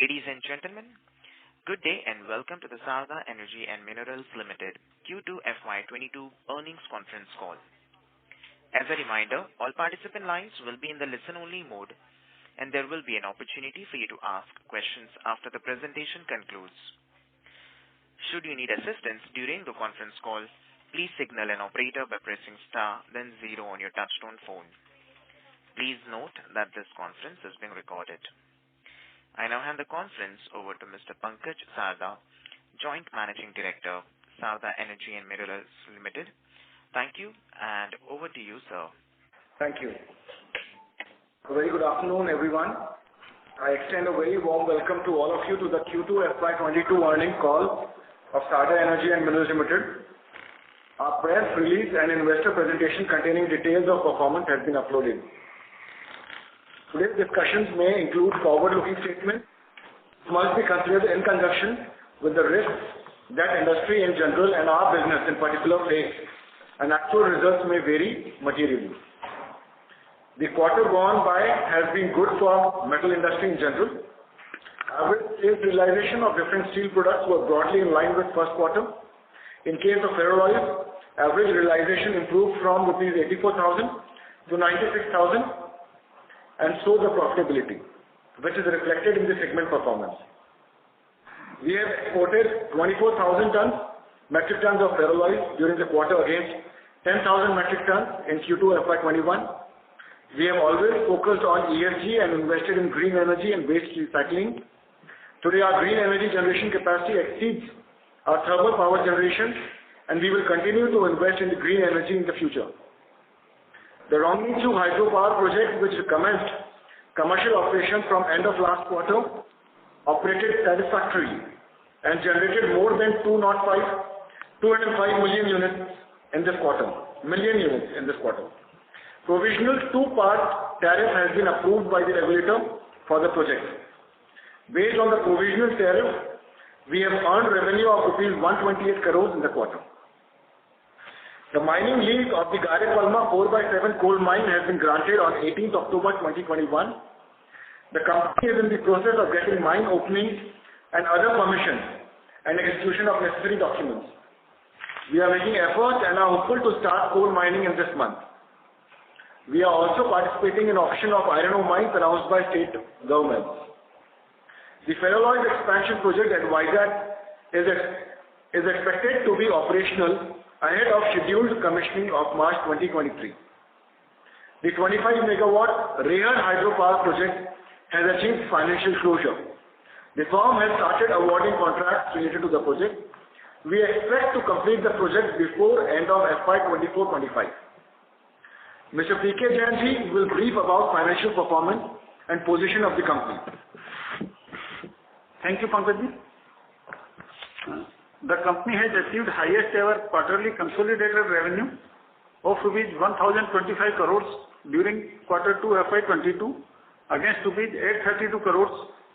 Ladies and gentlemen, good day and welcome to the Sarda Energy and Minerals Limited Q2 FY22 earnings conference call. As a reminder, all participant lines will be in the listen-only mode, and there will be an opportunity for you to ask questions after the presentation concludes. Should you need assistance during the conference call, please signal an operator by pressing star then 0 on your touchtone phone. Please note that this conference is being recorded. I now hand the conference over to Mr. Pankaj Sarda, Joint Managing Director, Sarda Energy and Minerals Limited. Thank you, and over to you, sir. Thank you. A very good afternoon, everyone. I extend a very warm welcome to all of you to the Q2 FY22 earnings call of Sarda Energy and Minerals Limited. Our press release and investor presentation containing details of performance has been uploaded. Today's discussions may include forward-looking statements which must be considered in conjunction with the risks that industry in general and our business in particular face, and actual results may vary materially. The quarter gone by has been good for metal industry in general. Average sales realization of different steel products were broadly in line with first quarter. In case of ferroalloys, average realization improved from rupees 84,000 to 96,000. And so the profitability, which is reflected in the segment performance. We have exported 24,000 metric tons of ferroalloys during the quarter against 10,000 metric tons in Q2 FY21. We have always focused on ESG and invested in green energy and waste recycling. Today our green energy generation capacity exceeds our thermal power generation, and we will continue to invest in the green energy in the future. The Rongni 2 hydropower project, which commenced commercial operation from end of last quarter, operated satisfactorily and generated more than 205 million units in this quarter. Provisional two-part tariff has been approved by the regulator for the project. Based on the provisional tariff, we have earned revenue of rupees 128 crores in the quarter. The mining lease of the Gare Palma 4/7 coal mine has been granted on 18th October 2021. The company is in the process of getting mine openings and other permissions and execution of necessary documents. We are making efforts and are hopeful to start coal mining in this month. We are also participating in auction of iron ore mines announced by state governments. The ferroalloys expansion project at Vizag is expected to be operational ahead of scheduled commissioning of March 2023. The 25 megawatt Rehar hydropower project has achieved financial closure. The firm has started awarding contracts related to the project. We expect to complete the project before end of FY 24-25. Mr. P.K. Jain will brief about financial performance and position of the company. Thank you, Pankaj. The company has achieved highest ever quarterly consolidated revenue of rupees 1,025 crores during quarter 2 FY22 against rupees 832 crores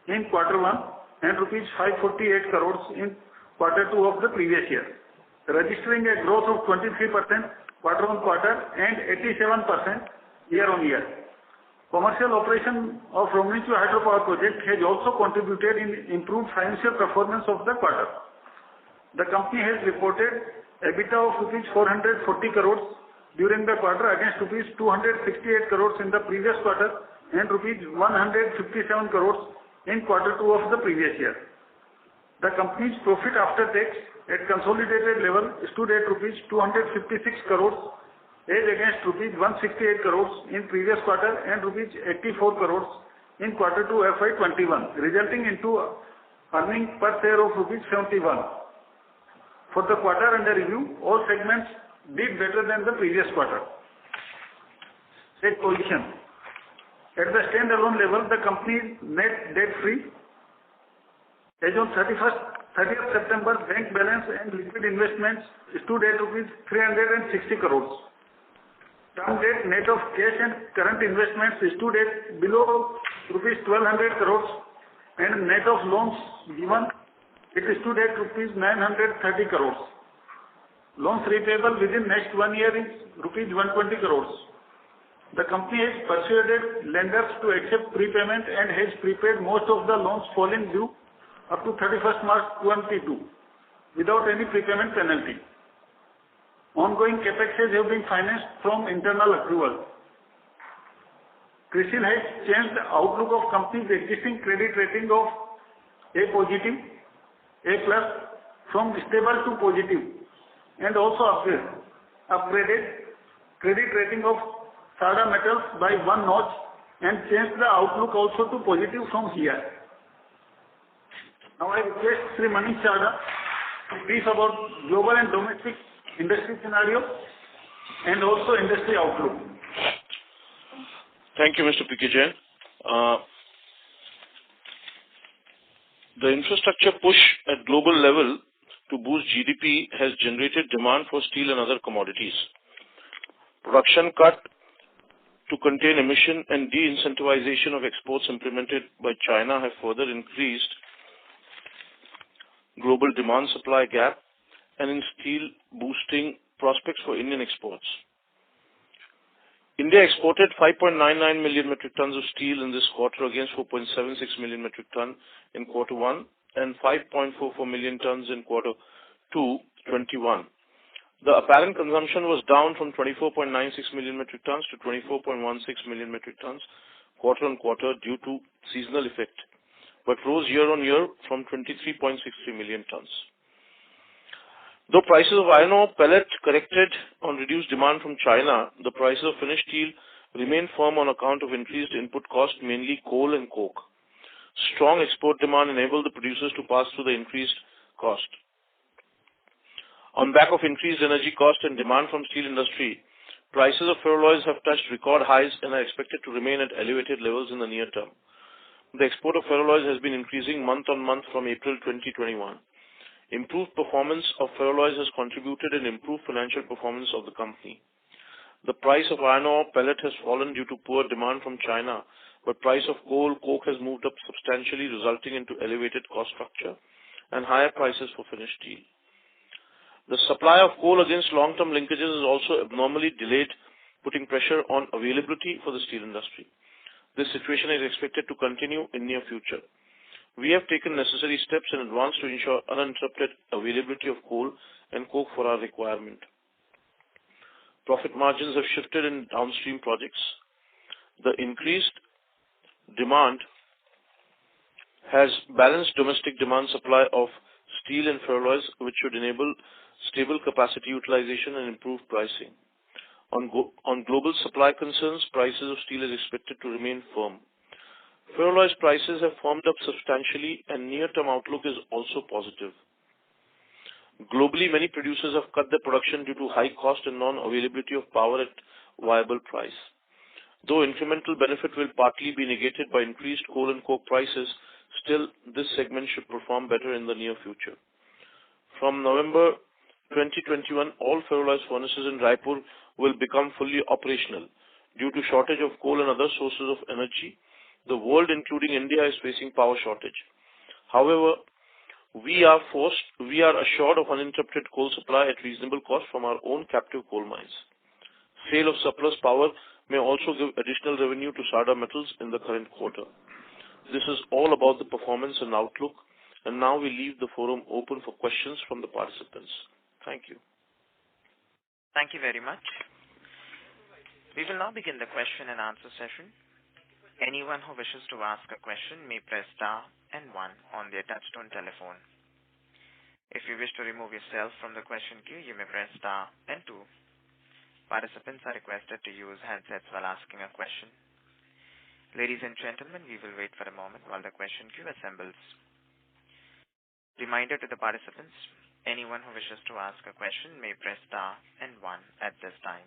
in quarter 1 and rupees 548 crores in quarter 2 of the previous year, registering a growth of 23% quarter on quarter and 87% year on year. Commercial operation of Rongni 2 hydropower project has also contributed in improved financial performance of the quarter. The company has reported EBITDA of rupees 440 crores during the quarter against rupees 268 crores in the previous quarter and rupees 157 crores in quarter 2 of the previous year. The company's profit after tax at consolidated level stood at rupees 256 crores as against rupees 168 crores in previous quarter and rupees 84 crores in quarter 2 FY21, resulting into earnings per share of rupees 71. For the quarter under review, all segments did better than the previous quarter. Debt position. At the standalone level, the company is net debt-free. As on 30th September, bank balance and liquid investments stood at rupees 360 crores. Term debt net of cash and current investments stood at below rupees 1,200 crores and net of loans given, it stood at rupees 930 crores. Loans repayable within next 1 year is rupees 120 crores. The company has persuaded lenders to accept prepayment and has prepaid most of the loans falling due up to 31st March 2022 without any prepayment penalty. Ongoing CapExes have been financed from internal accrual. CRISIL has changed the outlook of company's existing credit rating of A positive, A plus from stable to positive, and also upgraded credit rating of Sarda Metals by 1 notch and changed the outlook also to positive from here. Now I request Sri Manish Sarda to brief about global and domestic industry scenario and also industry outlook. Thank you, Mr. P.K. Jain. The infrastructure push at global level to boost GDP has generated demand for steel and other commodities. Production cut to contain emission and de-incentivization of exports implemented by China have further increased global demand-supply gap and in steel boosting prospects for Indian exports. India exported 5.99 million metric tons of steel in this quarter against 4.76 million metric ton in quarter 1 and 5.44 million tons in quarter 2, 21. The apparent consumption was down from 24.96 million metric tons to 24.16 million metric tons quarter on quarter due to seasonal effect, but rose year on year from 23.63 million tons. Though prices of iron ore pellet corrected on reduced demand from China, the prices of finished steel remain firm on account of increased input cost, mainly coal and coke. Strong export demand enabled the producers to pass through the increased cost. On back of increased energy cost and demand from steel industry, prices of ferroalloys have touched record highs and are expected to remain at elevated levels in the near term. The export of ferroalloys has been increasing month on month from April 2021. Improved performance of ferroalloys has contributed in improved financial performance of the company. The price of iron ore pellet has fallen due to poor demand from China, but price of coal, coke has moved up substantially, resulting into elevated cost structure and higher prices for finished steel. The supply of coal against long-term linkages is also abnormally delayed, putting pressure on availability for the steel industry. This situation is expected to continue in near future. We have taken necessary steps in advance to ensure uninterrupted availability of coal and coke for our requirement. Profit margins have shifted in downstream projects. The increased demand has balanced domestic demand supply of steel and ferroalloys, which should enable stable capacity utilization and improved pricing. On global supply concerns, prices of steel is expected to remain firm. Ferroalloys prices have firmed up substantially and near-term outlook is also positive. Globally, many producers have cut their production due to high cost and non-availability of power at viable price. Though incremental benefit will partly be negated by increased coal and coke prices, still this segment should perform better in the near future. From November 2021, all ferroalloys furnaces in Raipur will become fully operational. Due to shortage of coal and other sources of energy, the world, including India, is facing power shortage. However, we are assured of uninterrupted coal supply at reasonable cost from our own captive coal mines. Sale of surplus power may also give additional revenue to Sarda Metals in the current quarter. This is all about the performance and outlook, and now we leave the forum open for questions from the participants. Thank you. Thank you very much. We will now begin the question and answer session. Anyone who wishes to ask a question may press star and 1 on their touchtone telephone. If you wish to remove yourself from the question queue, you may press star and 2. Participants are requested to use handsets while asking a question. Ladies and gentlemen, we will wait for a moment while the question queue assembles. Reminder to the participants, anyone who wishes to ask a question may press star and 1 at this time.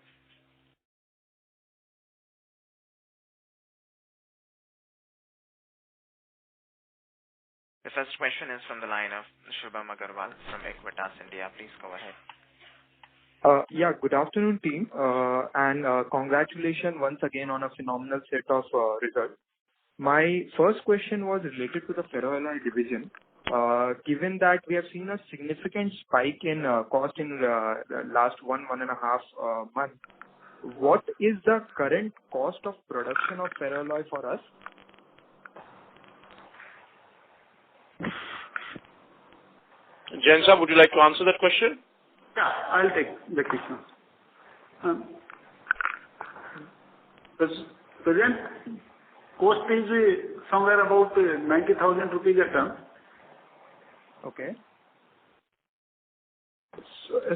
The first question is from the line of Shubham Agarwal from Equitas India. Please go ahead. Good afternoon, team, and congratulations once again on a phenomenal set of results. My first question was related to the ferroalloy division. Given that we have seen a significant spike in cost in the last 1.5 months, what is the current cost of production of ferroalloy for us? Jain sir, would you like to answer that question? Yeah, I'll take the question. The present cost is somewhere about 90,000 rupees a ton. Okay.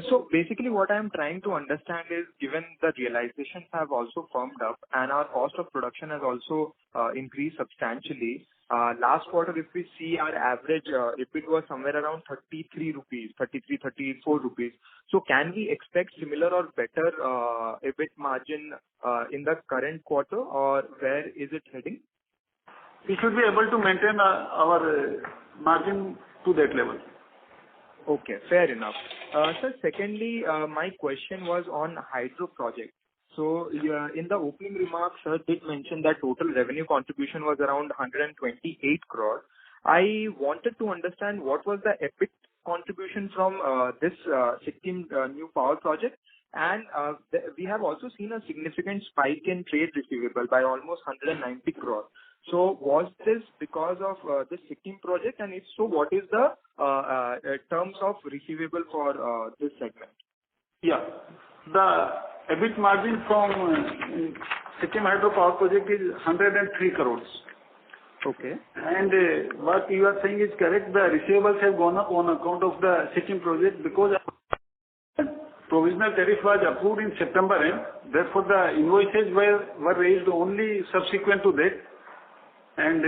So basically what I am trying to understand is, given the realizations have also firmed up and our cost of production has also increased substantially, last quarter if we see our average EBIT was somewhere around 33 rupees, 34 rupees. So can we expect similar or better EBIT margin in the current quarter, or where is it heading? We should be able to maintain our margin to that level. Okay, fair enough. Sir, secondly, my question was on hydro project. So, in the opening remarks, sir did mention that total revenue contribution was around 128 crore. I wanted to understand what was the EBIT contribution from this Sikkim new power project, and we have also seen a significant spike in trade receivable by almost 190 crore. So was this because of the Sikkim project, and if so, what is the terms of receivable for this segment? Yeah. The EBIT margin from Sikkim Hydro Power Project is 103 crores. Okay. And what you are saying is correct. The receivables have gone up on account of the Sikkim project because provisional tariff was approved in September end. Therefore, the invoices were raised only subsequent to that, and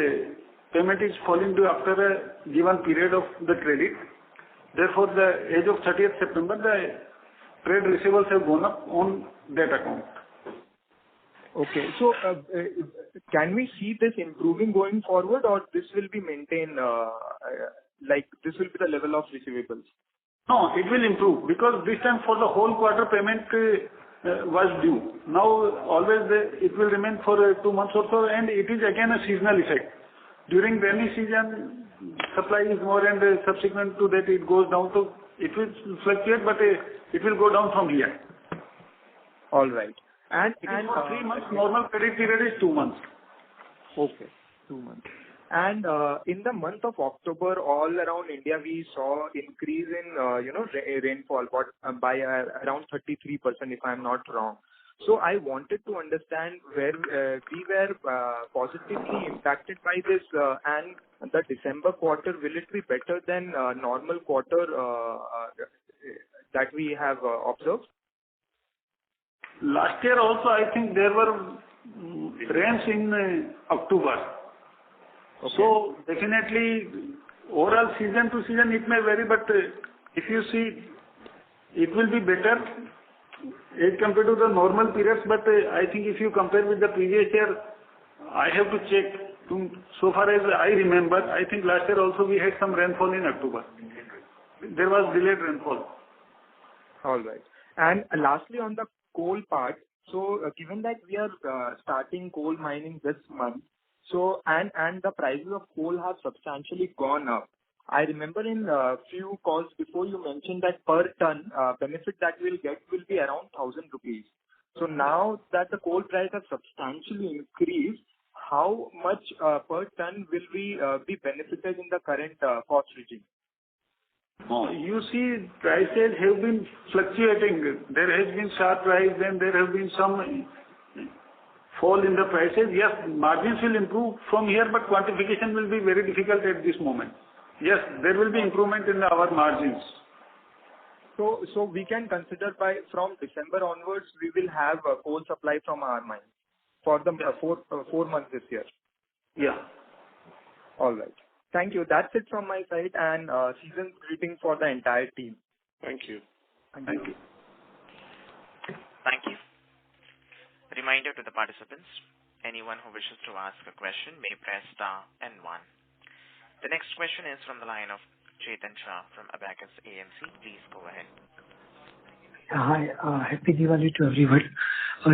payment is falling due after a given period of the credit. Therefore, the as of 30th September, the trade receivables have gone up on that account. Okay. So, can we see this improving going forward, or this will be maintained, like this will be the level of receivables? No, it will improve because this time for the whole quarter payment was due. Now, it will remain for 2 months or so, and it is again a seasonal effect. During rainy season, supply is more, and subsequent to that it goes down. So it will fluctuate, but it will go down from here. All right. And for 3 months, normal credit period is 2 months. Okay, 2 months. And in the month of October, all around India, we saw increase in rainfall by around 33%, if I'm not wrong. So I wanted to understand where we were positively impacted by this, and the December quarter, will it be better than normal quarter that we have observed? Last year also, I think there were rains in October. Okay. So definitely, overall season to season it may vary, but if you see, it will be better as compared to the normal periods. But I think if you compare with the previous year, I have to check. So far as I remember, I think last year also we had some rainfall in October. There was delayed rainfall. All right. And lastly, on the coal part, so given that we are starting coal mining this month, so and the prices of coal have substantially gone up. I remember in a few calls before you mentioned that per ton benefit that we'll get will be around 1,000 rupees. So now that the coal price has substantially increased, how much per ton will we be benefited in the current cost regime? No, you see, prices have been fluctuating. There has been sharp rise, then there have been some fall in the prices. Yes, margins will improve from here, but quantification will be very difficult at this moment. Yes, there will be improvement in our margins. So we can consider from December onwards, we will have a coal supply from our mine for the 4 months this year. Yeah. All right. Thank you. That's it from my side, and season's greeting for the entire team. Thank you. Thank you. Thank you. Reminder to the participants, anyone who wishes to ask a question may press star and 1. The next question is from the line of Chetan Shah from Abacus AMC. Please go ahead. Hi, happy Diwali to everyone.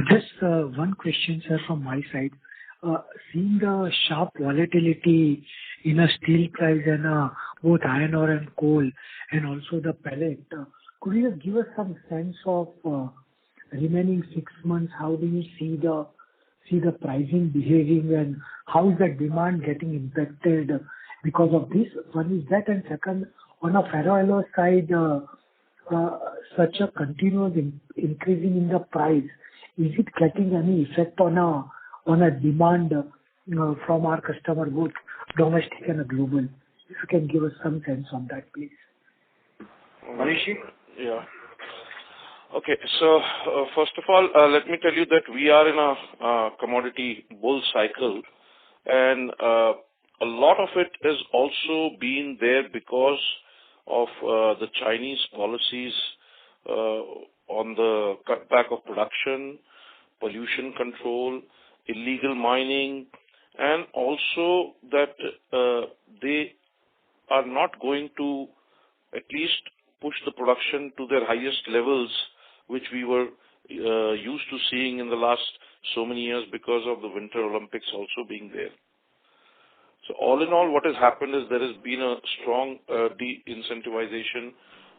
Just one question, sir, from my side. Seeing the sharp volatility in a steel price and both iron ore and coal, and also the pellet, could you give us some sense of remaining 6 months, how do you see the pricing behaving, and how is the demand getting impacted because of this? One is that, and second, on a ferroalloy side, such a continuous increasing in the price, is it getting any effect on a demand from our customer, both domestic and global? If you can give us some sense on that, please. Manishi? Yeah. Okay. So, first of all, let me tell you that we are in a commodity bull cycle, and a lot of it has also been there because of the Chinese policies on the cutback of production, pollution control, illegal mining, and also that they are not going to at least push the production to their highest levels, which we were used to seeing in the last so many years because of the Winter Olympics also being there. So all in all, what has happened is there has been a strong de-incentivization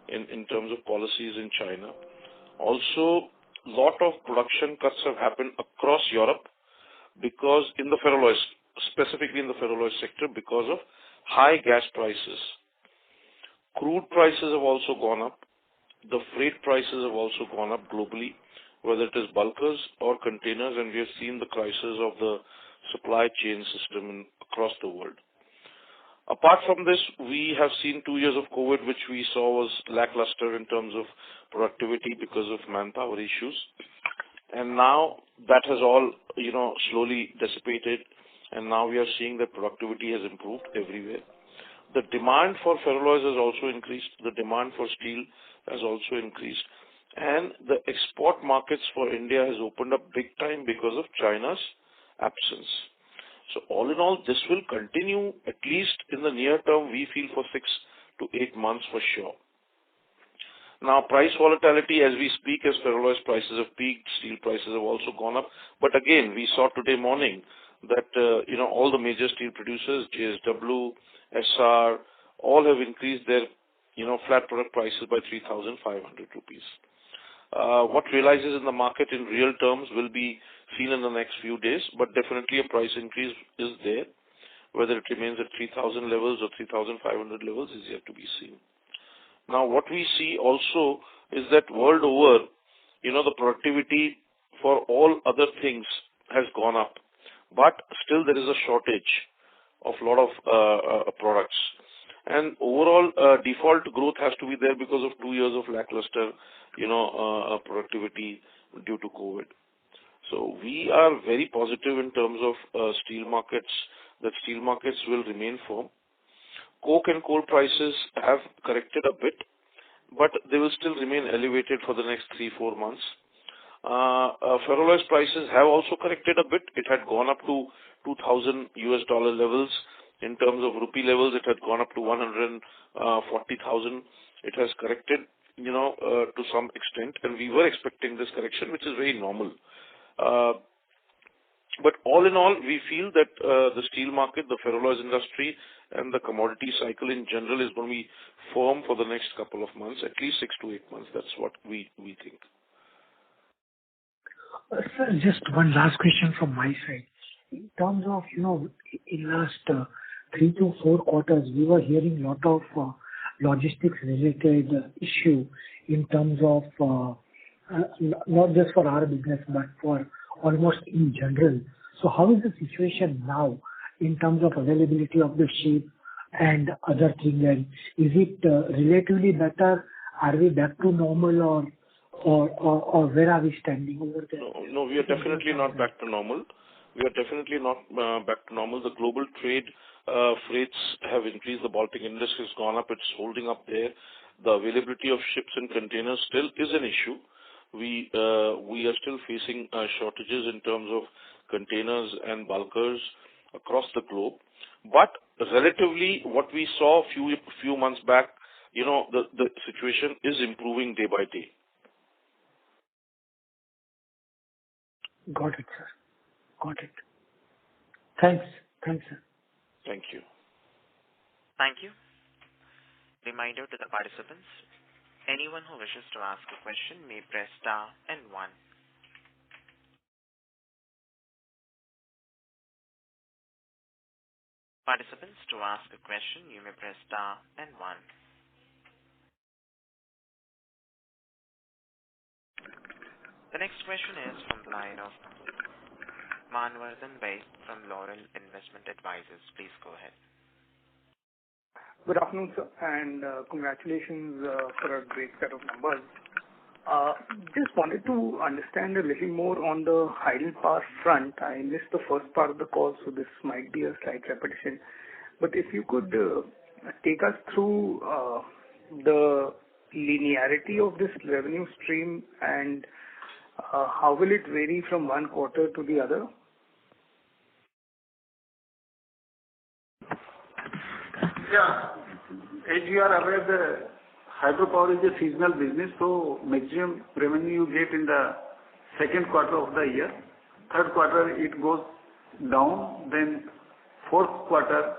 in terms of policies in China. Also, lot of production cuts have happened across Europe because in the ferroalloys, specifically in the ferroalloy sector, because of high gas prices. Crude prices have also gone up. The freight prices have also gone up globally, whether it is bulkers or containers, and we have seen the crisis of the supply chain system across the world. Apart from this, we have seen 2 years of COVID, which we saw was lackluster in terms of productivity because of manpower issues. And now that has all, slowly dissipated, and now we are seeing that productivity has improved everywhere. The demand for ferroalloys has also increased. The demand for steel has also increased. And the export markets for India has opened up big time because of China's absence. So all in all, this will continue at least in the near term, we feel, for 6 to 8 months for sure. Now, price volatility as we speak, as ferroalloys prices have peaked, steel prices have also gone up. But again, we saw today morning that, all the major steel producers, JSW, SR, all have increased their, flat product prices by 3,500 rupees. What realizes in the market in real terms will be seen in the next few days, but definitely a price increase is there. Whether it remains at 3,000 levels or 3,500 levels is yet to be seen. Now, what we see also is that world over, the productivity for all other things has gone up, but still there is a shortage of a lot of products. And overall, default growth has to be there because of 2 years of lackluster, productivity due to COVID. So we are very positive in terms of steel markets, that steel markets will remain firm. Coke and coal prices have corrected a bit, but they will still remain elevated for the next 3-4 months. Ferroalloys prices have also corrected a bit. It had gone up to $2,000 levels. In terms of rupee levels, it had gone up to 140,000. It has corrected, to some extent, and we were expecting this correction, which is very normal. But all in all, we feel that the steel market, the ferroalloys industry, and the commodity cycle in general is going to be firm for the next couple of months, at least 6 to 8 months. That's what we think. Sir, just one last question from my side. In terms of, in last 3 to 4 quarters, we were hearing a lot of logistics-related issue in terms of not just for our business, but for almost in general. So how is the situation now in terms of availability of the ship and other things? And is it relatively better? Are we back to normal, or where are we standing over there? No, we are definitely not back to normal. The global trade freights have increased. The Baltic Index has gone up. It's holding up there. The availability of ships and containers still is an issue. We are still facing shortages in terms of containers and bulkers across the globe. But relatively, what we saw a few months back, the situation is improving day by day. Got it, sir. Got it. Thanks, sir. Thank you. Thank you. Reminder to the participants, Anyone who wishes to ask a question may press star and one. Participants, to ask a question, you may press star and one. The next question is from the line of Manvardhan Bhai from Laurel Investment Advisors. Please go ahead. Good afternoon, sir, and congratulations for a great set of numbers. Just wanted to understand a little more on the hydel power front. I missed the first part of the call, so this might be a slight repetition. But if you could take us through the linearity of this revenue stream and how will it vary from one quarter to the other? Yeah. As you are aware, the hydropower is a seasonal business, so maximum revenue you get in the second quarter of the year. Third quarter it goes down, then fourth quarter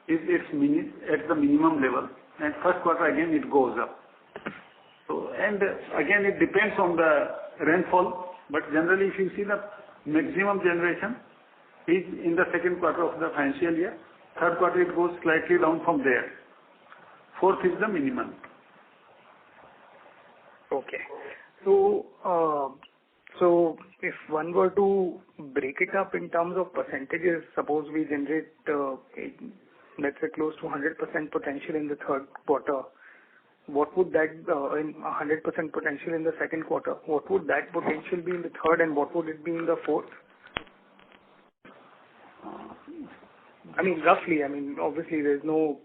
is at the minimum level, and first quarter again it goes up. So, and again it depends on the rainfall, but generally if you see the maximum generation is in the second quarter of the financial year. Third quarter it goes slightly down from there. Fourth is the minimum. Okay. So if one were to break it up in terms of percentages, suppose we generate, let's say close to 100% potential in the third quarter, what would that, in 100% potential in the second quarter, what would that potential be in the third and what would it be in the fourth? I mean, roughly, obviously there's no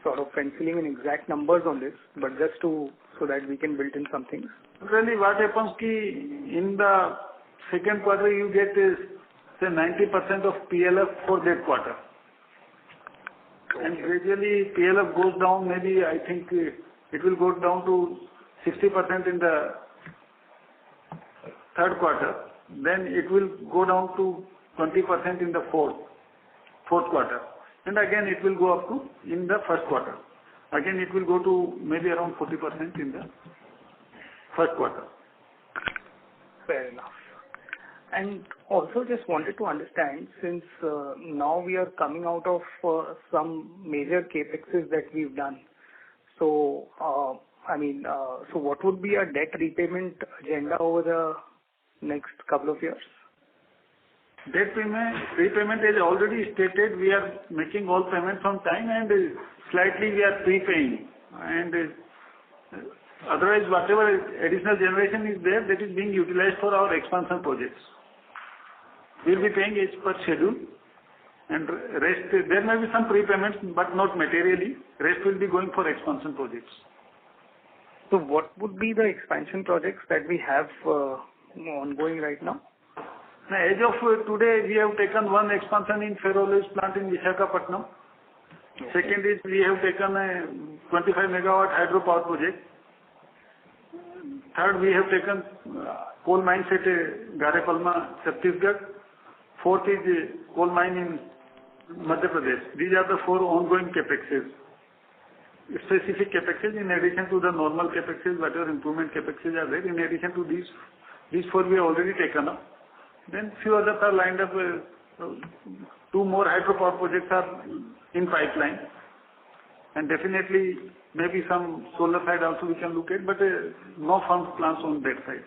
sort of penciling in exact numbers on this, but just so that we can build in some things. Really what happens in the second quarter you get say 90% of PLF for that quarter. Okay. And gradually PLF goes down, maybe I think it will go down to 60% in the third quarter. Then it will go down to 20% in the fourth quarter. And again it will go up to in the first quarter. Again it will go to maybe around 40% in the first quarter. Fair enough. And also just wanted to understand, since now we are coming out of some major capexes that we've done. So, so what would be our debt repayment agenda over the next couple of years? Debt repayment is already stated. We are making all payments on time and slightly we are prepaying. And otherwise, whatever additional generation is there, that is being utilized for our expansion projects. We'll be paying as per schedule, and rest, there may be some prepayments, but not materially. Rest will be going for expansion projects. So what would be the expansion projects that we have ongoing right now? Now, as of today, we have taken one expansion in ferroalloys plant in Visakhapatnam. Okay. Second is we have taken a 25 megawatt hydropower project. Third, we have taken coal mines at Gare Palma, Chhattisgarh. Fourth is coal mine in Madhya Pradesh. These are the four ongoing capexes. Specific capexes in addition to the normal capexes, whatever improvement capexes are there. In addition to these four we have already taken up. Then few others are lined up. Two more hydropower projects are in pipeline. And definitely maybe some solar side also we can look at, but no firm plans on that side.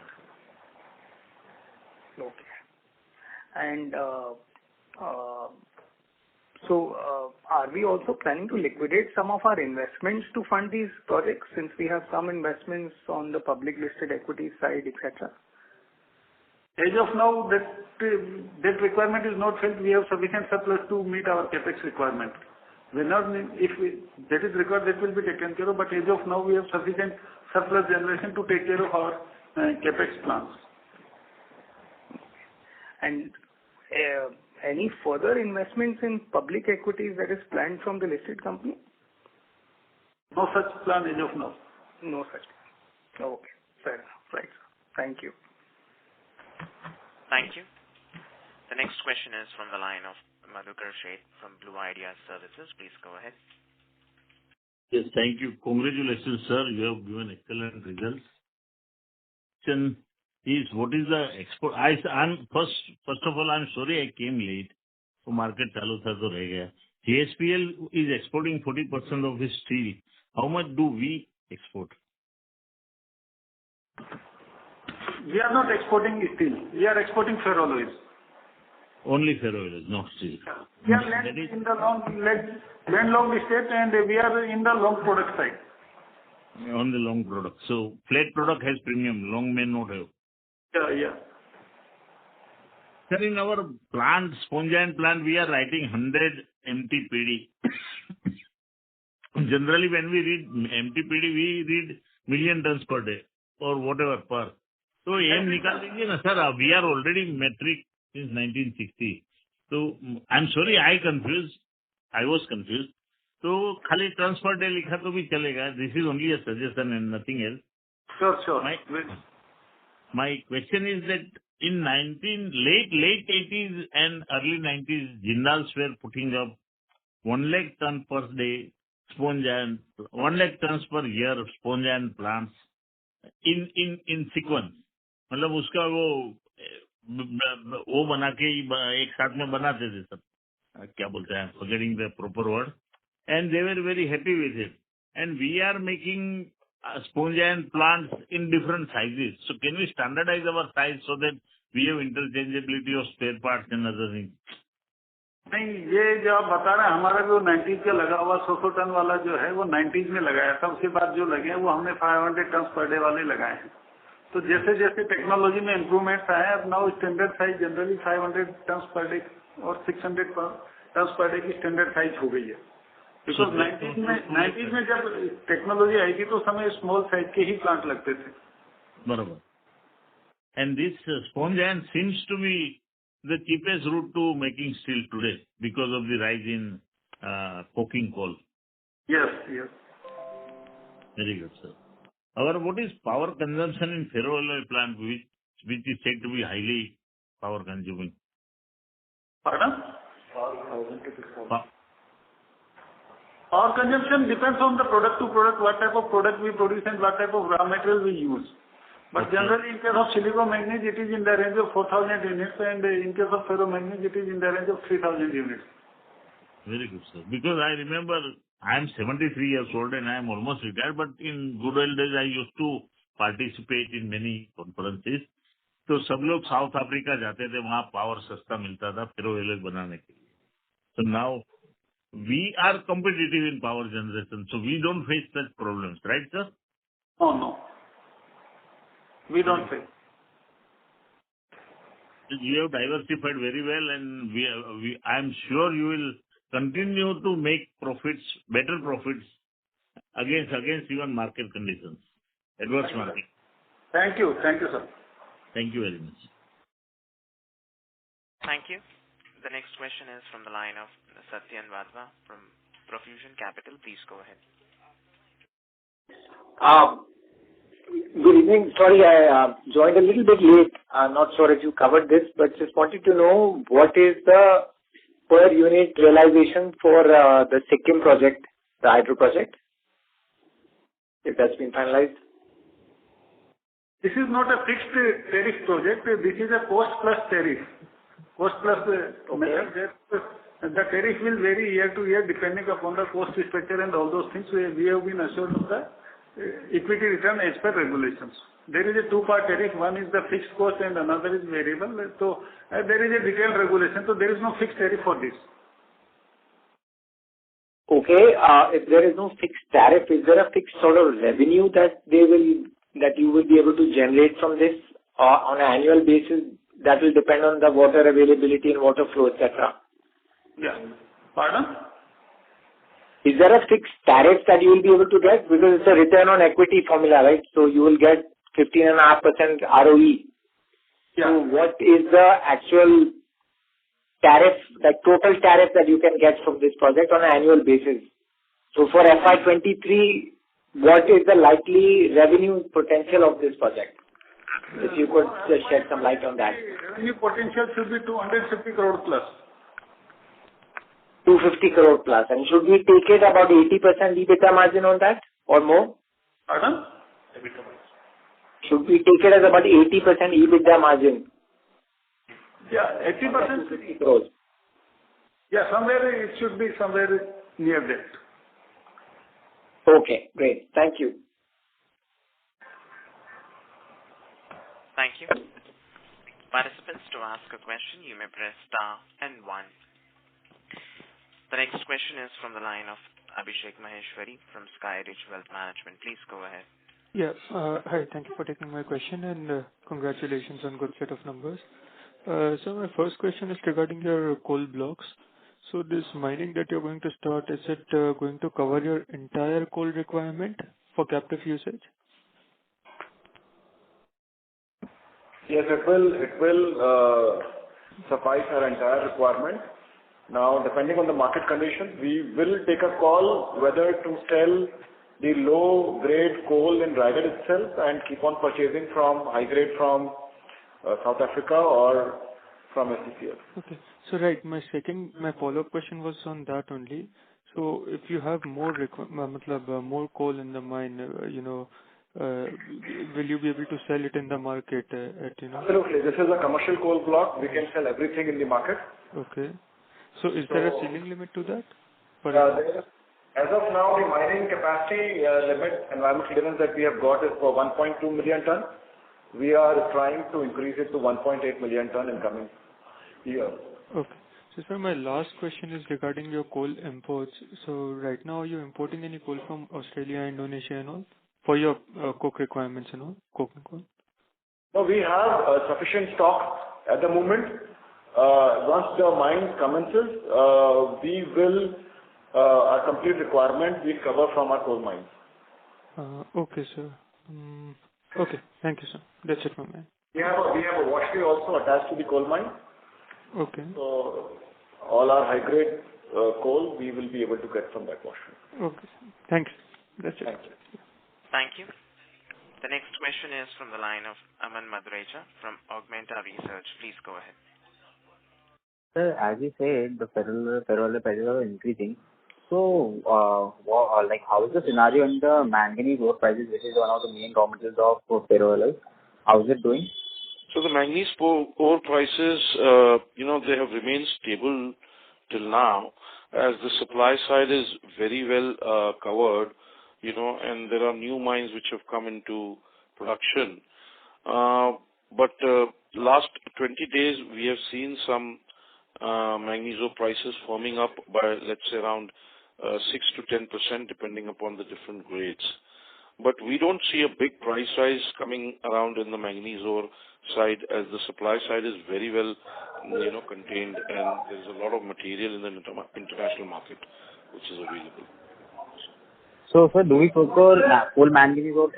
Okay. And are we also planning to liquidate some of our investments to fund these projects, since we have some investments on the public listed equity side, etc.? As of now, that requirement is not felt. We have sufficient surplus to meet our capex requirement. If that is required, that will be taken care of. But as of now, we have sufficient surplus generation to take care of our capex plans. And any further investments in public equities that is planned from the listed company? No such plan as of now. No such plan. Okay, fair enough. Right. Thank you. Thank you. The next question is from the line of Madhukar Sheth from Blue Idea Services. Please go ahead. Yes, thank you. Congratulations, sir. You have given excellent results. Question is, what is the export? I'm first of all, I'm sorry I came late. So market चालू था तो रह गया. JSPL is exporting 40% of his steel. How much do we export? We are not exporting steel. We are exporting ferroalloys. Only ferroalloys, not steel. We are landing in the landlocked state, and we are in the long product side. On the long product. So flat product has premium, long may not have. Yeah. Sir, in our plant, sponge iron plant, we are writing 100 MTPD. Generally, when we read MTPD, we read million tons per day or whatever per. So, aim nikal denge na, sir. We are already metric since 1960. So, I'm sorry, I was confused. So, khali tons per day likha to bhi chalega. This is only a suggestion and nothing else. Sure. My question is that in late 80s and early 90s, Jindals were putting up 1 lakh ton per day sponge iron, 1 lakh tons per year sponge iron plants in sequence. मतलब उसका वो बना के एक साथ में बनाते थे सब. क्या बोलते हैं? Forgetting the proper word. And they were very happy with it. And we are making sponge iron plants in different sizes. So can we standardize our size so that we have interchangeability of spare parts and other things? नहीं, ये जो आप बता रहे हैं, हमारा जो 90s का लगा हुआ 100 टन वाला जो है वो 90s में लगाया था. उसके बाद जो लगे हैं वो हमने 500 टन पर डे वाले लगाए हैं. तो जैसे जैसे टेक्नोलॉजी में इम्प्रूवमेंट्स आए, अब now standard size generally 500 ton per day और 600 टन पर डे की स्टैंडर्ड साइज हो गई है. बिकॉज 90s में जब टेक्नोलॉजी आई थी तो उस समय स्मॉल साइज के ही प्लांट लगते थे. बराबर. And this sponge iron seems to be the cheapest route to making steel today because of the rise in coking coal. Yes. Very good, sir. What is power consumption in ferroalloy plant, which is said to be highly power consuming? Pardon? Power consumption depends on the product to product, what type of product we produce and what type of raw material we use. But generally, in case of silico-manganese, it is in the range of 4,000 units, and in case of ferro-manganese, it is in the range of 3,000 units. Very good, sir. Because I remember I am 73 years old and I am almost retired, but in good old days, I used to participate in many conferences. तो सब लोग south Africa जाते थे, वहाँ power सस्ता मिलता था फेरोएलॉय बनाने के लिए. So now we are competitive in power generation, so we don't face such problems, right, sir? Oh, no. We don't face. You have diversified very well, and I am sure you will continue to make profits, better profits against even market conditions, adverse market. Thank you, sir. Thank you very much. Thank you. The next question is from the line of Satyan Wadhwa from Profusion Capital. Please go ahead. Good evening. Sorry, I joined a little bit late. I'm not sure if you covered this, but just wanted to know what is the per unit realization for the Sikkim project, the hydro project, if that's been finalized. This is not a fixed tariff project. This is a cost plus tariff. Cost plus method. The tariff will vary year to year depending upon the cost structure and all those things. We have been assured of the equity return as per regulations. There is a two-part tariff. One is the fixed cost and another is variable. So there is a detailed regulation. So there is no fixed tariff for this. Okay. If there is no fixed tariff, is there a fixed sort of revenue that you will be able to generate from this on an annual basis? That will depend on the water availability and water flow, etc. Yeah. Pardon? Is there a fixed tariff that you will be able to get? Because it's a return on equity formula, right? So you will get 15.5% ROE. Yeah. So what is the actual tariff, the total tariff that you can get from this project on an annual basis? So for FY23, what is the likely revenue potential of this project? If you could just shed some light on that. Revenue potential should be 250 crore plus. 250 crore plus. And should we take it about 80% EBITDA margin on that or more? Pardon? Should we take it as about 80% EBITDA margin? Yeah, 80%. 250 crores. Yeah, somewhere it should be somewhere near that. Okay, great. Thank you. Thank you. Participants, to ask a question, you may press star and 1. The next question is from the line of Abhishek Maheshwari from SkyRidge Wealth Management. Please go ahead. Yeah. Hi. Thank you for taking my question, and congratulations on good set of numbers. So my first question is regarding your coal blocks. So this mining that you're going to start, is it going to cover your entire coal requirement for captive usage? Yes, it will suffice our entire requirement. Now, depending on the market conditions, we will take a call whether to sell the low-grade coal in Raigarh itself and keep on purchasing from high-grade from South Africa or from SCCL. Okay. So right, my follow-up question was on that only. So if you have more more coal in the mine, will you be able to sell it in the market Absolutely. This is a commercial coal block. We can sell everything in the market. Okay. So is there a ceiling limit to that? As of now, the mining capacity limit environmental clearance that we have got is for 1.2 million ton. We are trying to increase it to 1.8 million ton in coming year. Okay. So sir, my last question is regarding your coal imports. So right now, are you importing any coal from Australia, Indonesia and all for your coke requirements and all, coke and coal? No, we have sufficient stock at the moment. Once the mine commences, we will our complete requirement we cover from our coal mines. Okay, sir. Okay, thank you, sir. That's it from me. We have a washery also attached to the coal mine. Okay. So all our high grade coal we will be able to get from that washery. Okay. Thanks. That's it. Thank you. Thank you. The next question is from the line of Aman Madurecha from Augmenta Research. Please go ahead. Sir, as you said, the ferroalloy prices are increasing. So, how is the scenario in the manganese ore prices, which is one of the main raw materials of ferroalloy? How is it doing? So the manganese ore prices, they have remained stable till now, as the supply side is very well covered, and there are new mines which have come into production. But last 20 days, we have seen some manganese ore prices firming up by, let's say, around 6 to 10%, depending upon the different grades. But we don't see a big price rise coming around in the manganese ore side, as the supply side is very well, contained, and there's a lot of material in the international market which is available. So, sir, do we procure coal manganese ore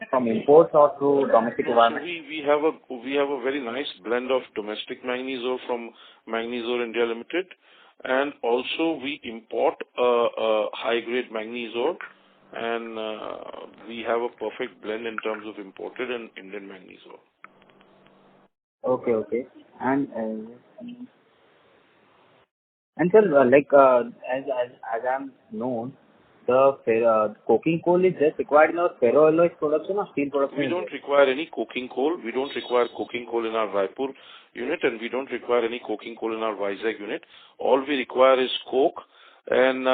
from imports or through domestic environment? So we have a very nice blend of domestic manganese ore from Manganese Ore India Limited, and also we import high grade manganese ore, and we have a perfect blend in terms of imported and Indian manganese ore. Okay. And sir, as I'm known, the coking coal is just required in our ferroalloy production or steel production? We don't require any coking coal. We don't require coking coal in our Raipur unit, and we don't require any coking coal in our Vizag unit. All we require is coke, and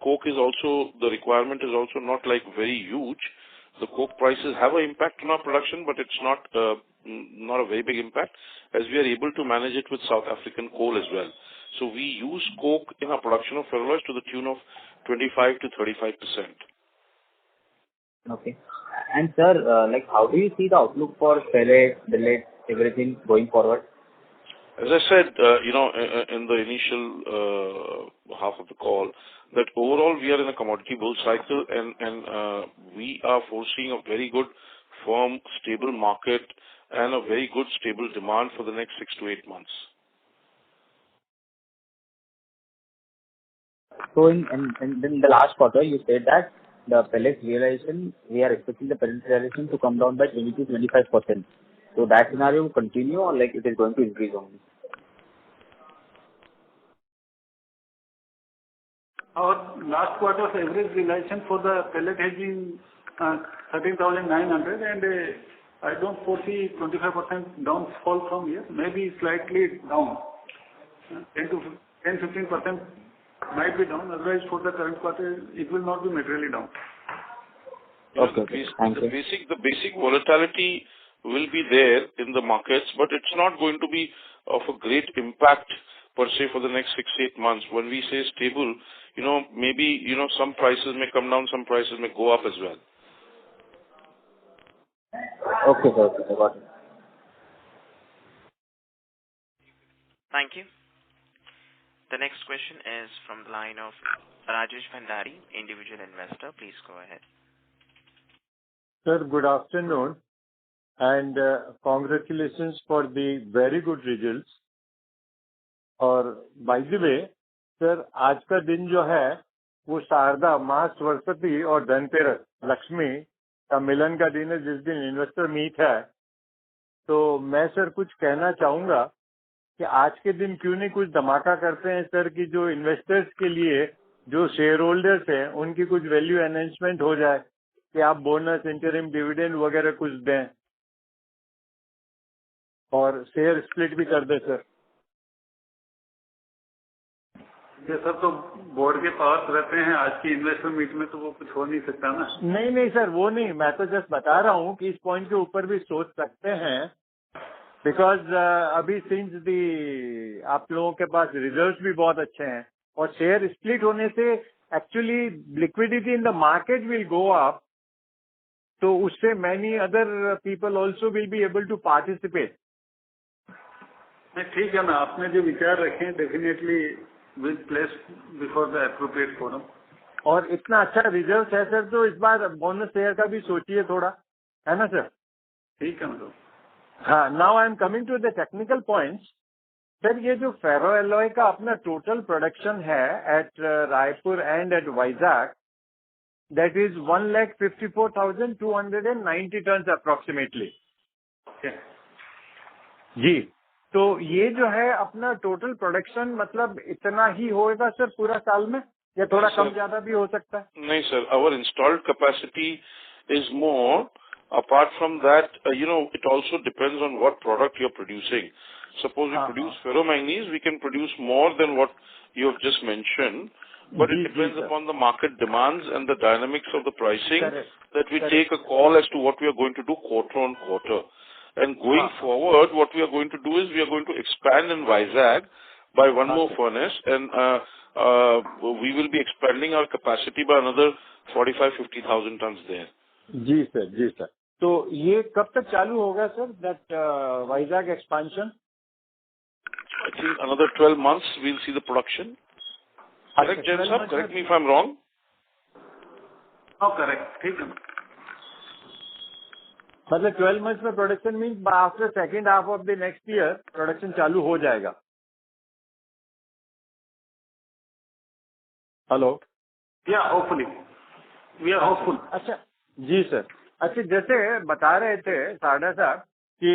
coke is also, the requirement is also not like very huge. The coke prices have an impact on our production, but it's not a very big impact, as we are able to manage it with South African coal as well. So we use coke in our production of ferroalloys to the tune of 25 to 35%. Okay. And sir, how do you see the outlook for pellet, billet, everything going forward? As I said, in the initial half of the call, that overall we are in a commodity bull cycle, and we are foreseeing a very good, firm, stable market and a very good, stable demand for the next 6 to 8 months. So in the last quarter, you said that the pellet realization, we are expecting the pellet realization to come down by 20 to 25%. So that scenario will continue, or it is going to increase only? our last quarter's average realization for the pellet has been 13,900, and I don't foresee 25% downfall from here. Maybe slightly down. 10-15% might be down. Otherwise, for the current quarter, it will not be materially down. Okay. The basic volatility will be there in the markets, but it's not going to be of a great impact per se for the next 6-8 months. When we say stable, maybe, some prices may come down, some prices may go up as well. Okay, sir. Got it. Thank you. The next question is from the line of Rajesh Bhandari, individual investor. Please go ahead. Sir, good afternoon, and congratulations for the very good results. और by the way, sir, आज का दिन जो है वो शारदा, माँ सरस्वती और धनतेरस, लक्ष्मी का मिलन का दिन है, जिस दिन इन्वेस्टर मीट है. तो मैं सर कुछ कहना चाहूँगा कि आज के दिन क्यों नहीं कुछ धमाका करते हैं सर, कि जो इन्वेस्टर्स के लिए, जो शेयर होल्डर्स हैं, उनकी कुछ वैल्यू एनहेंसमेंट हो जाए, कि आप बोनस, इंटरिम डिविडेंड वगैरह कुछ दें और शेयर स्प्लिट भी कर दें सर. ये सब तो बोर्ड के पास रहते हैं. आज की इन्वेस्टर मीट में तो वो कुछ हो नहीं सकता ना. नहीं सर, वो नहीं, मैं तो जस्ट बता रहा हूँ कि इस पॉइंट के ऊपर भी सोच सकते हैं, बिकॉज अभी सिंस दी आप लोगों के पास रिजल्ट्स भी बहुत अच्छे हैं और शेयर स्प्लिट होने से actually liquidity in the market will go up, तो उससे many other people also will be able to participate. ठीक है ना, आपने जो विचार रखे definitely will place before the appropriate forum. और इतना अच्छा रिजल्ट है सर, तो इस बार बोनस शेयर का भी सोचिए थोड़ा, है ना सर. ठीक है ना. हाँ, now I am coming to the technical points. Sir, ये जो फेरो एलॉय का अपना टोटल प्रोडक्शन है at Raipur and at Vizag, that is 1,54,290 tons approximately. जी, तो ये जो है अपना टोटल प्रोडक्शन मतलब इतना ही होएगा सर पूरा साल में, या थोड़ा कम ज्यादा भी हो सकता है? नहीं sir, our installed capacity is more. Apart from that, it also depends on what product you're producing. Suppose we produce ferromanganese, we can produce more than what you have just mentioned. But it depends upon the market demands and the dynamics of the pricing that we take a call as to what we are going to do quarter on quarter. And going forward, what we are going to do is we are going to expand in Vizag by one more furnace, and we will be expanding our capacity by another 45,000-50,000 tons there. जी sir. तो ये कब तक चालू होगा sir, that Vizag expansion? I think another 12 months we'll see the production. Correct, Jain sir? Correct me if I'm wrong. Oh, correct. ठीक है. मतलब 12 months में production means after second half of the next year production चालू हो जाएगा. Hello. या hopefully we are hopeful. अच्छा जी sir. अच्छा, जैसे बता रहे थे सारदा साहब कि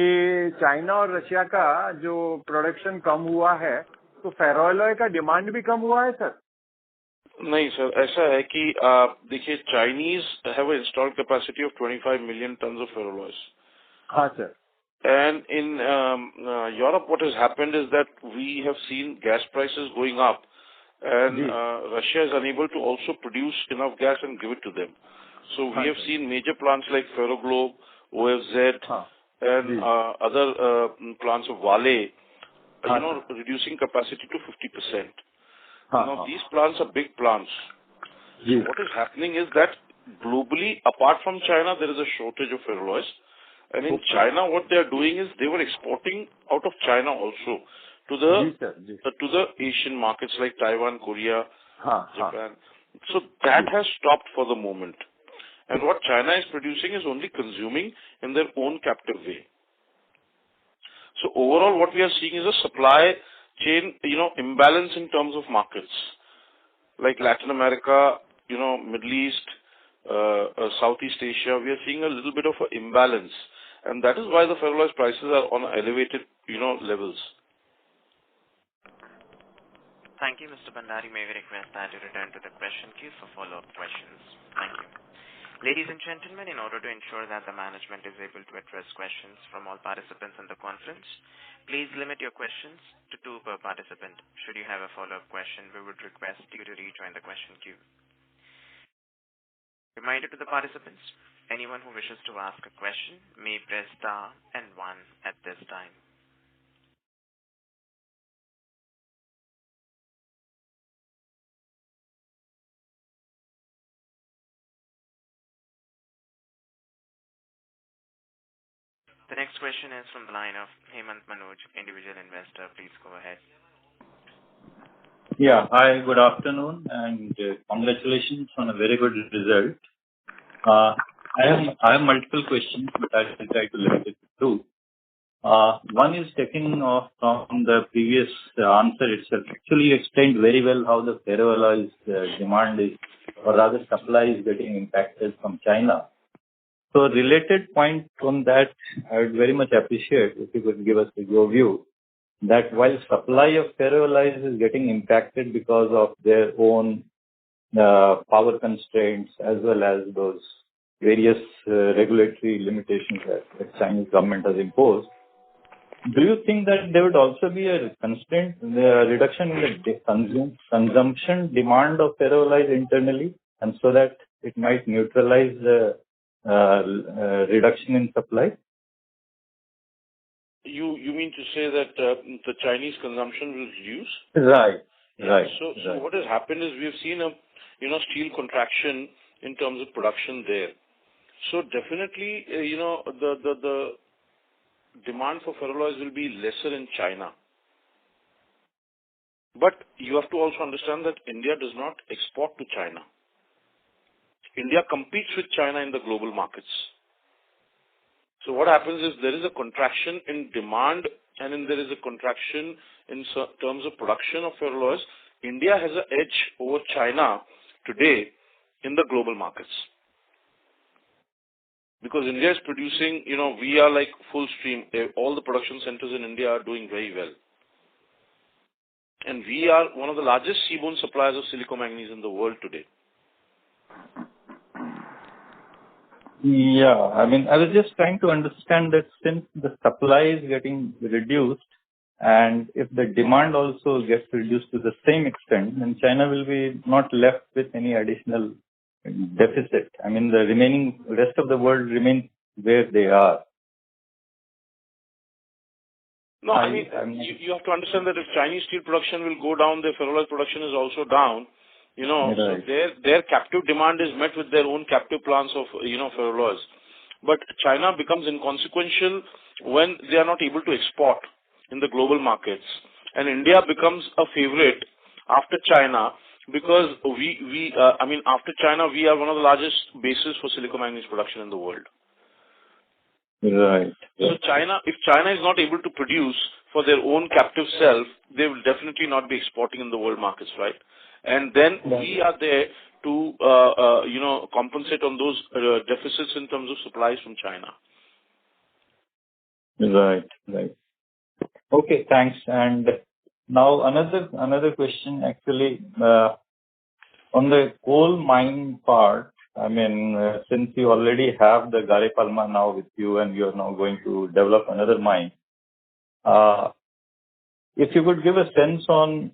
चाइना और रशिया का जो प्रोडक्शन कम हुआ है, तो फेरो एलॉय का डिमांड भी कम हुआ है सर? नहीं सर, ऐसा है कि देखिए, Chinese have installed capacity of 25 million tons of ferroalloys. हाँ sir. And in Europe, what has happened is that we have seen gas prices going up, and Russia is unable to also produce enough gas and give it to them. So we have seen major plants like Ferroglobe, OFZ, and other plants of Vale, reducing capacity to 50%. Now these plants are big plants. What is happening is that globally, apart from China, there is a shortage of ferroalloys. And in China, what they are doing is they were exporting out of China also to the Asian markets like Taiwan, Korea, Japan. So that has stopped for the moment. And what China is producing is only consuming in their own captive way. So overall, what we are seeing is a supply chain, imbalance in terms of markets. Like Latin America, Middle East, Southeast Asia, we are seeing a little bit of an imbalance. And that is why the ferroalloys prices are on elevated, levels. Thank you, Mr. Bhandari. May we request that you return to the question queue for follow-up questions. Thank you. Ladies and gentlemen, in order to ensure that the management is able to address questions from all participants in the conference, please limit your questions to 2 per participant. Should you have a follow-up question, we would request you to rejoin the question queue. Reminder to the participants, anyone who wishes to ask a question may press star and 1 at this time. The next question is from the line of Hemant Manoj, individual investor. Please go ahead. Yeah. Hi, good afternoon, and congratulations on a very good result. I have multiple questions, but I will try to limit it to 2. One is taking off from the previous answer itself. Actually, you explained very well how the ferroalloys demand is, or rather supply is getting impacted from China. So related point from that, I would very much appreciate if you could give us your view that while supply of ferroalloys is getting impacted because of their own power constraints as well as those various regulatory limitations that the Chinese government has imposed, do you think that there would also be a constraint, reduction in the consumption demand of ferroalloys internally, and so that it might neutralize the reduction in supply? You mean to say that the Chinese consumption will reduce? Right. So what has happened is we have seen a steel contraction in terms of production there. So definitely the demand for ferroalloys will be lesser in China. But you have to also understand that India does not export to China. India competes with China in the global markets. So what happens is there is a contraction in demand and then there is a contraction in terms of production of ferroalloys. India has an edge over China today in the global markets. Because India is producing, we are like full stream. All the production centers in India are doing very well. And we are one of the largest seaborne suppliers of silicomanganese in the world today. Yeah, I was just trying to understand that since the supply is getting reduced and if the demand also gets reduced to the same extent, then China will be not left with any additional deficit. The remaining rest of the world remains where they are. No, you have to understand that if Chinese steel production will go down, their ferroalloy production is also down. Right. So their captive demand is met with their own captive plants of, ferroalloys. But China becomes inconsequential when they are not able to export in the global markets. And India becomes a favorite after China because after China, we are one of the largest bases for silicomanganese production in the world. Right. So if China is not able to produce for their own captive self, they will definitely not be exporting in the world markets, right? And then we are there to, compensate on those deficits in terms of supplies from China. Right. Okay, thanks. And now another question actually, on the coal mine part, since you already have the Gare Palma now with you and you are now going to develop another mine, if you could give a sense on,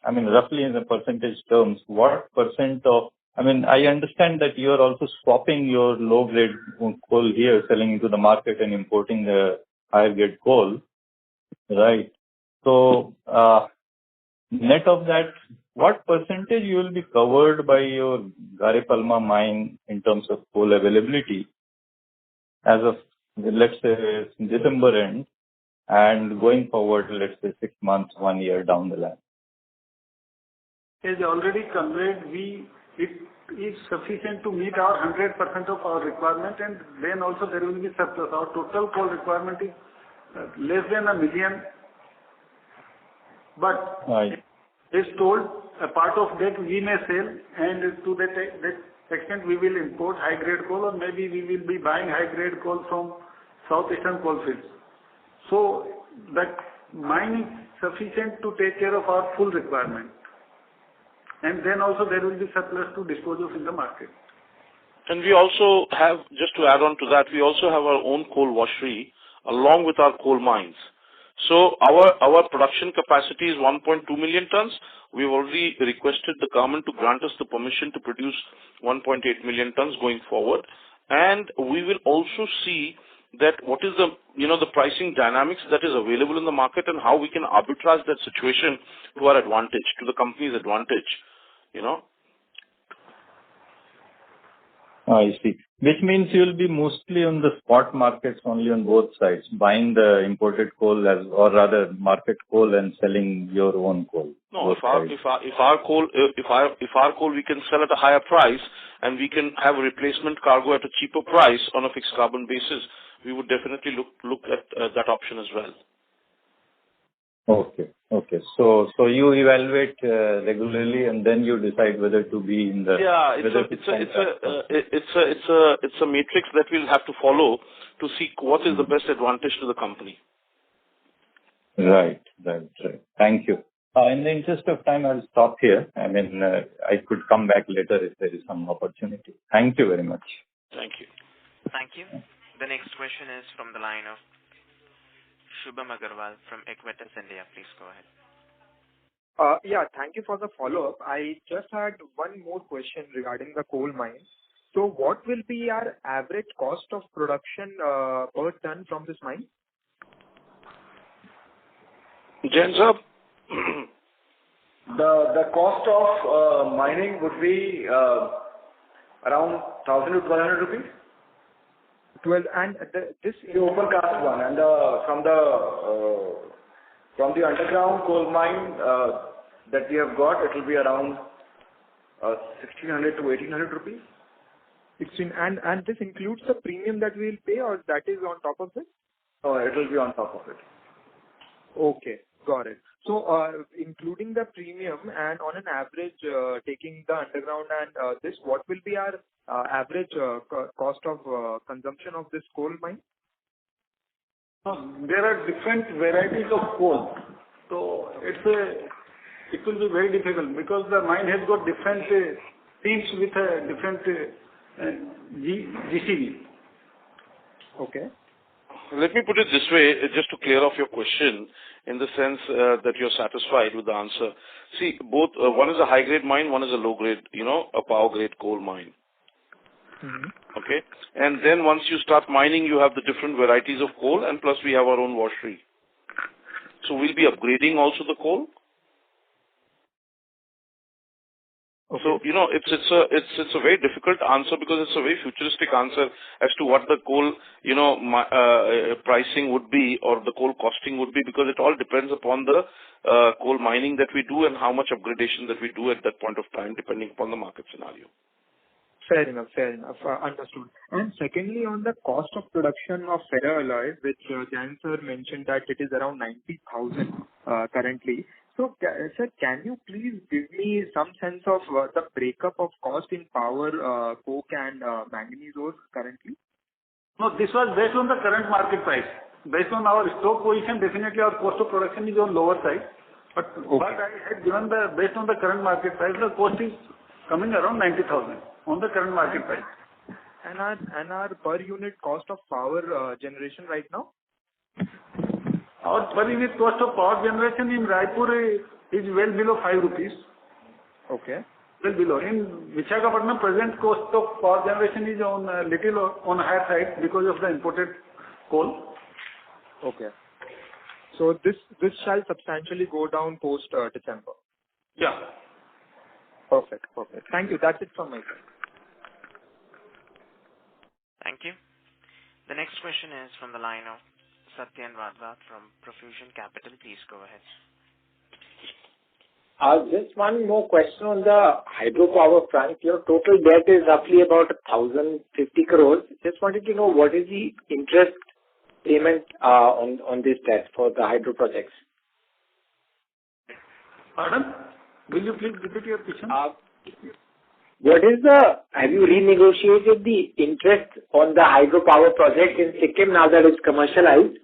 roughly in the percentage terms, what percent of, I understand that you are also swapping your low-grade coal here, selling into the market and importing the higher-grade coal, right? So, net of that, what percentage you will be covered by your Gare Palma mine in terms of coal availability as of, let's say, December end, and going forward, let's say 6 months, 1 year down the line? As already conveyed, it is sufficient to meet our 100% of our requirement, and then also there will be surplus. Our total coal requirement is less than 1 million. But as told, a part of that we may sell, and to that extent we will import high-grade coal, or maybe we will be buying high-grade coal from southeastern coal fields. So that mine is sufficient to take care of our full requirement. And then also there will be surplus to dispose of in the market. And we also have, just to add on to that, we also have our own coal washery along with our coal mines. So our production capacity is 1.2 million tons. We've already requested the government to grant us the permission to produce 1.8 million tons going forward. And we will also see that what is the, the pricing dynamics that is available in the market and how we can arbitrage that situation to our advantage, to the company's advantage, I see. Which means you will be mostly on the spot markets only on both sides, buying the imported coal or rather market coal and selling your own coal. No, if our coal we can sell at a higher price and we can have a replacement cargo at a cheaper price on a fixed carbon basis, we would definitely look at that option as well. Okay. So you evaluate regularly and then you decide whether to be in the. Yeah, it's a matrix that we'll have to follow to see what is the best advantage to the company. Right. Thank you. In the interest of time, I'll stop here. I mean, I could come back later if there is some opportunity. Thank you very much. Thank you. Thank you. The next question is from the line of Shubham Agarwal from Equitas India. Please go ahead. Yeah, thank you for the follow-up. I just had one more question regarding the coal mines. So what will be our average cost of production per ton from this mine? Jain sir? The cost of mining would be around 1,000 to 1,200 rupees. 12 and this the open cast one, and from the underground coal mine that we have got, it will be around 1,600 to 1,800 rupees. 16 and this includes the premium that we will pay, or that is on top of it? No, it will be on top of it. Okay, got it. So including the premium and on an average taking the underground and this, what will be our average cost of consumption of this coal mine? There are different varieties of coal. So it will be very difficult because the mine has got different teams with a different GCV. Okay. Let me put it this way, just to clear off your question, in the sense that you're satisfied with the answer. See, both one is a high-grade mine, one is a low-grade, a power-grade coal mine. Mm-hmm. Okay, and then once you start mining, you have the different varieties of coal, and plus we have our own washery. So we'll be upgrading also the coal. Okay. So it's a very difficult answer because it's a very futuristic answer as to what the coal pricing would be or the coal costing would be, because it all depends upon the coal mining that we do and how much upgradation that we do at that point of time, depending upon the market scenario. Fair enough. Understood. And secondly, on the cost of production of ferroalloy, which Jain sir mentioned that it is around 90,000 currently. So, sir, can you please give me some sense of the breakup of cost in power, coke and manganese ore currently? No, this was based on the current market price. Based on our stock position, definitely our cost of production is on lower side. But what I had given based on the current market price, the cost is coming around 90,000 on the current market price. And our per unit cost of power generation right now? Our per unit cost of power generation in Raipur is well below 5 rupees. Okay. Well below. In Visakhapatnam, present cost of power generation is on a little on higher side because of the imported coal. Okay. So this shall substantially go down post December. Yeah. Perfect. Thank you. That's it from my side. Thank you. The next question is from the line of Satyan Vadvat from Profusion Capital. Please go ahead. Just one more question on the hydropower front. Your total debt is roughly about 1,050 crores. Just wanted to know what is the interest payment on this debt for the hydro projects. Pardon? Will you please repeat your question? Have you renegotiated the interest on the hydropower project in Sikkim now that it's commercialized?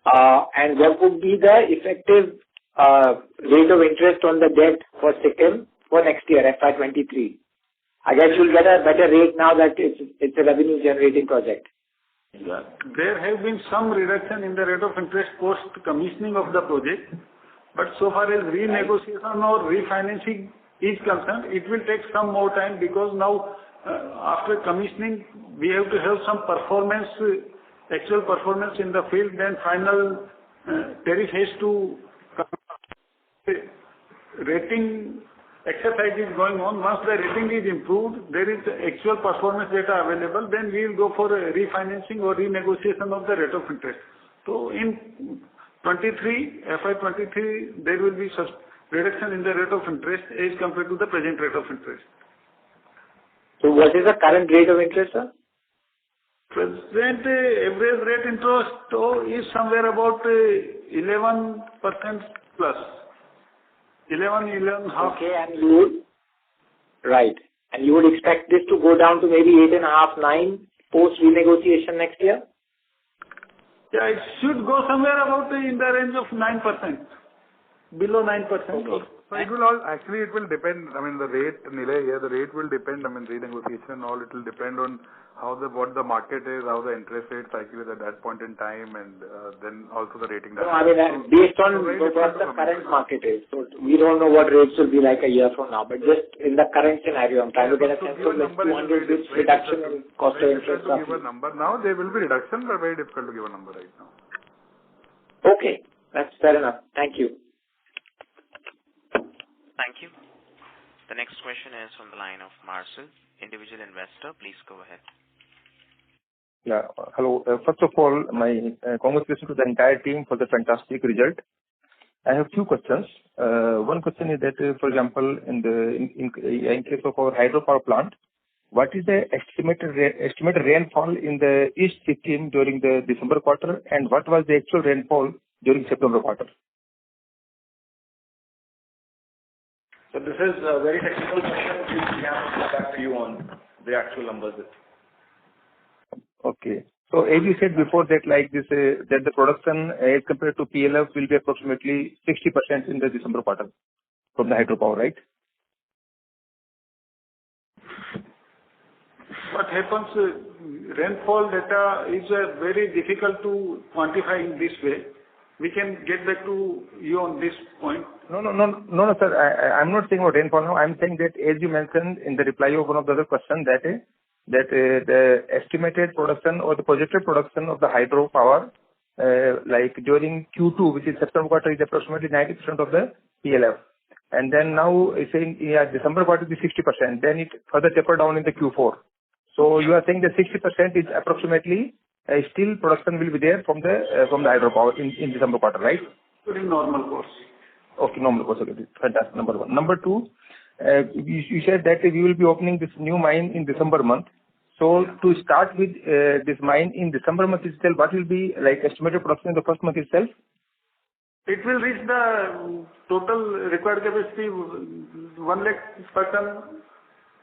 And what would be the effective rate of interest on the debt for Sikkim for next year, FY23? I guess you'll get a better rate now that it's a revenue-generating project. Yeah. There has been some reduction in the rate of interest post-commissioning of the project, but so far as renegotiation or refinancing is concerned, it will take some more time because now, after commissioning, we have to have some performance, actual performance in the field, then final tariff has to come. Rating exercise is going on. Once the rating is improved, there is actual performance data available, then we will go for a refinancing or renegotiation of the rate of interest. So in FY23, there will be such reduction in the rate of interest as compared to the present rate of interest. So what is the current rate of interest, sir? Present average rate interest is somewhere about 11% plus. 11.5. Okay, and you would, right. And you would expect this to go down to maybe 8.5, 9 post renegotiation next year? Yeah, it should go somewhere about in the range of 9%, below 9%. Okay. So it will all, actually it will depend, I mean the rate, Nilay here, the rate will depend, I mean renegotiation, all it will depend on how what the market is, how the interest rate cycle is at that point in time, and then also the rating. No, I mean based on what the current market is. So we don't know what rates will be like a year from now, but just in the current scenario, I'm trying to get a sense of like 200 basis reduction in cost of interest. To give a number now, there will be reduction, but very difficult to give a number right now. Okay, that's fair enough. Thank you. Thank you. The next question is from the line of Marcel, individual investor. Please go ahead. Yeah. Hello. First of all, my congratulations to the entire team for the fantastic result. I have two questions. One question is that, for example, in case of our hydropower plant, what is the estimated rainfall in the East Sikkim during the December quarter, and what was the actual rainfall during September quarter? So this is a very technical question. We have to come back to you on the actual numbers. Okay. So as you said before that like this, that the production as compared to PLF will be approximately 60% in the December quarter from the hydropower, right? What happens, rainfall data is very difficult to quantify in this way. We can get back to you on this point. No, sir. I'm not saying about rainfall now. I'm saying that as you mentioned in the reply of one of the other questions that the estimated production or the projected production of the hydropower like during Q2, which is September quarter, is approximately 90% of the PLF. And then now it's saying December quarter is 60%. Then it further taper down in the Q4. So you are saying that 60% is approximately still production will be there from the hydropower in December quarter, right? In normal course. Okay, normal course. Okay, fantastic. Number one. Number two, you said that we will be opening this new mine in December month. So to start with this mine in December month itself, what will be like estimated production in the first month itself? It will reach the total required capacity 1 lakh per ton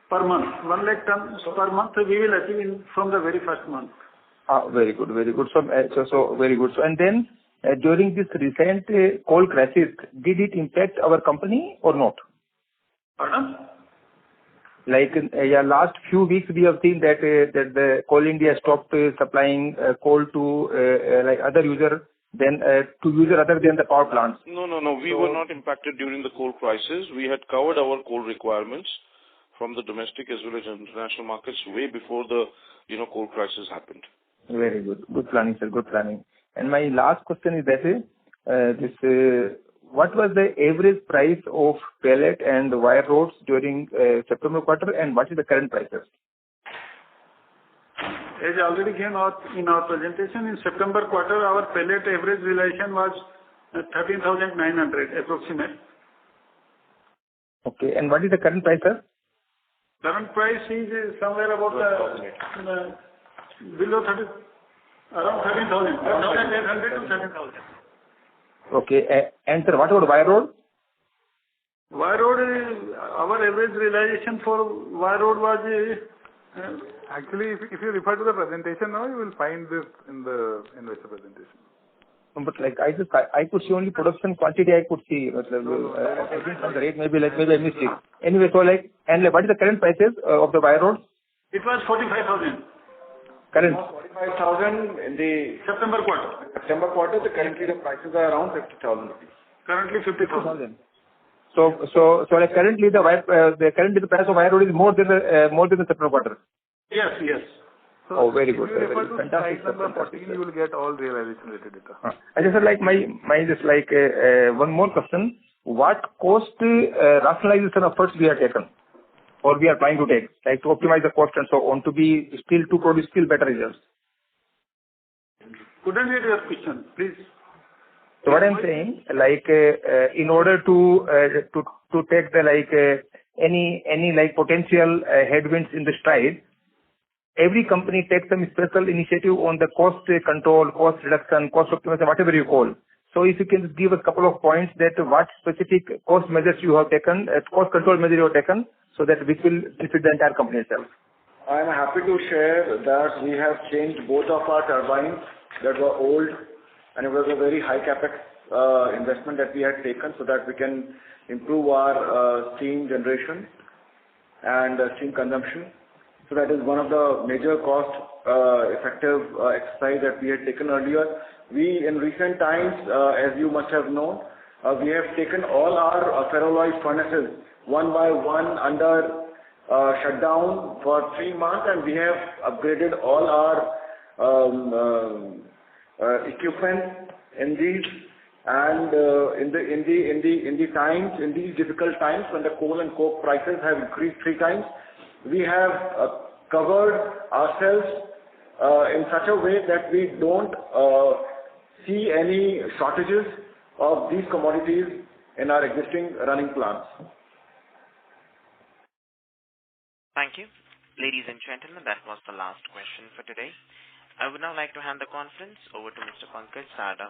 per month. 1 lakh tons per month we will achieve from the very first month. Very good, very good. So very good. So and then during this recent coal crisis, did it impact our company or not? Pardon? Like last few weeks we have seen that the Coal India stopped supplying coal to like other user than to user other than the power plants. No. We were not impacted during the coal crisis. We had covered our coal requirements from the domestic as well as international markets way before the coal crisis happened. Very good. Good planning, sir. Good planning. And my last question is that what was the average price of pellet and wire rods during September quarter, and what is the current prices? As already came out in our presentation, in September quarter, our pellet average realization was 13,900 approximate. Okay. And what is the current price, sir? Current price is somewhere about below 30, around 13,000. 13,800 to 13,000. Okay. And sir, what about wire rod? Wire rod, our average realization for wire rod was... Actually, if you refer to the presentation now, you will find this in the investor presentation. but like I could see only production quantity I could see. I think on the rate maybe I missed it. Anyway, so like, and like, what is the current prices of the wire rods? It was 45,000. Current. 45,000 in the September quarter. September quarter. Currently the prices are around 50,000 rupees. Currently 50,000. So like currently the price of wire rod is more than the September quarter. Yes. So very good. If you refer Very to fantastic. slide number 14, you will get all realization related data. I just like my just like one more question. What cost rationalization efforts we have taken or we are trying to take, like to optimize the cost and so on, to produce still better results? Couldn't get your question, please. So what I'm saying, like in order to take the like any like potential headwinds in the stride, every company takes some special initiative on the cost control, cost reduction, cost optimization, whatever you call. So if you can give a couple of points that what specific cost measures you have taken, cost control measures you have taken, so that which will benefit the entire company itself. I am happy to share that we have changed both of our turbines that were old, and it was a very high capex investment that we had taken so that we can improve our steam generation and steam consumption. So that is one of the major cost effective exercise that we had taken earlier. We in recent times, as you must have known, we have taken all our ferroalloy furnaces one by one under shutdown for 3 months, and we have upgraded all our equipment in these. And in these difficult times when the coal and coke prices have increased 3 times, we have covered ourselves in such a way that we don't see any shortages of these commodities in our existing running plants. Thank you. Ladies and gentlemen, that was the last question for today. I would now like to hand the conference over to Mr. Pankaj Sarda,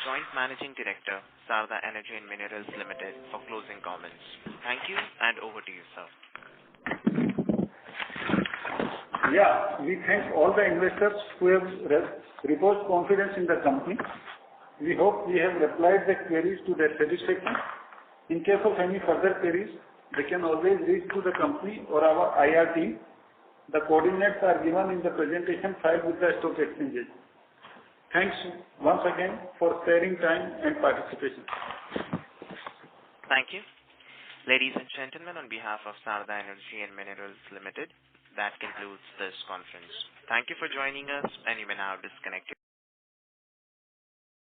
Joint Managing Director, Sarda Energy and Minerals Limited, for closing comments. Thank you, and over to you, sir. Yeah, we thank all the investors who have reposed confidence in the company. We hope we have replied the queries to their satisfaction. In case of any further queries, they can always reach to the company or our IR team. The coordinates are given in the presentation filed with the stock exchanges. Thanks once again for sparing time and participation. Thank you. Ladies and gentlemen, on behalf of Sarda Energy and Minerals Limited, that concludes this conference. Thank you for joining us, and you may now disconnect.